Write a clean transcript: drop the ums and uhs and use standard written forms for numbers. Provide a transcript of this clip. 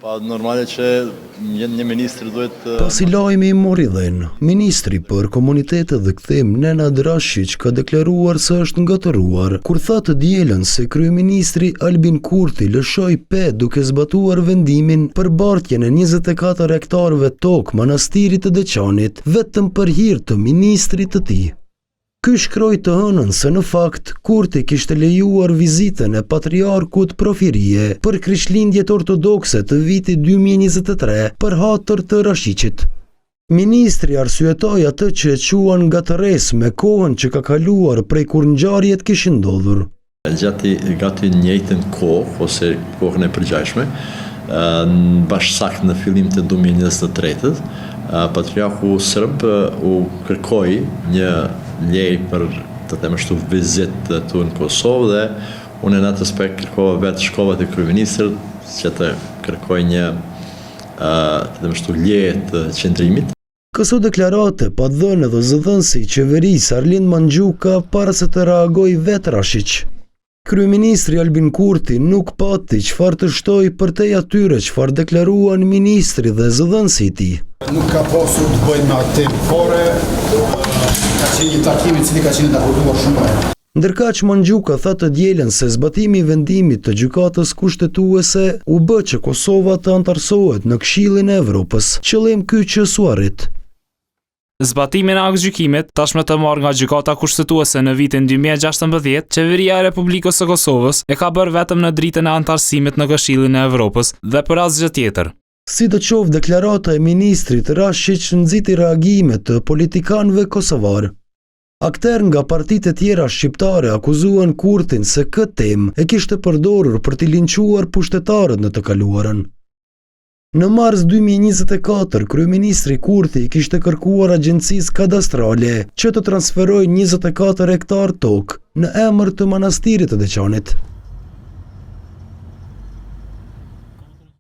Normale që një ministri duhet... Pasi lajmi i mori dhënë, ministri për komunitetet dhe kthim Nenad Rashić ka deklaruar se është ngatëruar kur tha të dielën se kryeministri Albin Kurti lëshoi pe duke zbatuar vendimin për bartjen e 24 hektarëve tokë manastirit të Deçanit vetëm për hir të ministrit të tij. Ky shkroi të hënën se në fakt Kurti kishte lejuar vizitën e patriarkut Profirie për Krishtlindjet ortodokse të vitit 2023 për hatër të Rashićit. Ministri arsyetoi atë që e quan ngatëres me kohën që ka kaluar prej kur ngjarjet kishin ndodhur. Gati njëjtën kohë ose kohën e përgjithshme, bashkësakt në fillim të 2023-t, patriarku serb u kërkoi një lej për të them ashtu vizit këtu në Kosovë dhe unë në atë aspekt shkova te kryeministri që të kërkoj një të them ashtu leje të qendrimit. Këso deklarate pa dhënë edhe zëdhënësi i qeverisë Arlind Manxhuka para se të reagoj vetë Rashić. Kryeministri Albin Kurti nuk pati çfarë të shtoj përtej atyre çfarë deklaruan ministri dhe zëdhënësi i tij. Nuk ka pasur të bëjë me atë fore, ka qenë një takim i cili ka qenë dakuar shumë herë. Ndërkaq Manxhuka tha të dielën se zbatimi i vendimit të gjykatës kushtetuese u bë që Kosova të antarësohet në Këshillin e Evropës, qëllim ky që s'u arrit. Zbatimin e aktgjykimit, tashmë të marrë nga gjykata kushtetuese në vitin 2016, qeveria e Republikës së Kosovës e ka bërë vetëm në dritën e antarësimit në Këshillin e Evropës dhe për asgjë tjetër. Sidoqoftë, deklarata e ministrit Rashić nxiti reagime të politikanëve kosovar. Akter nga partitë e tjera shqiptare akuzuan Kurtin se këtë temë e kishte përdorur për t'i linçuar pushtetarët në të kaluarën. Në mars 2024, kryeministri Kurti kishte kërkuar agjencisë kadastrale që të transferojë 24 hektar tokë në emër të manastirit të Deçanit.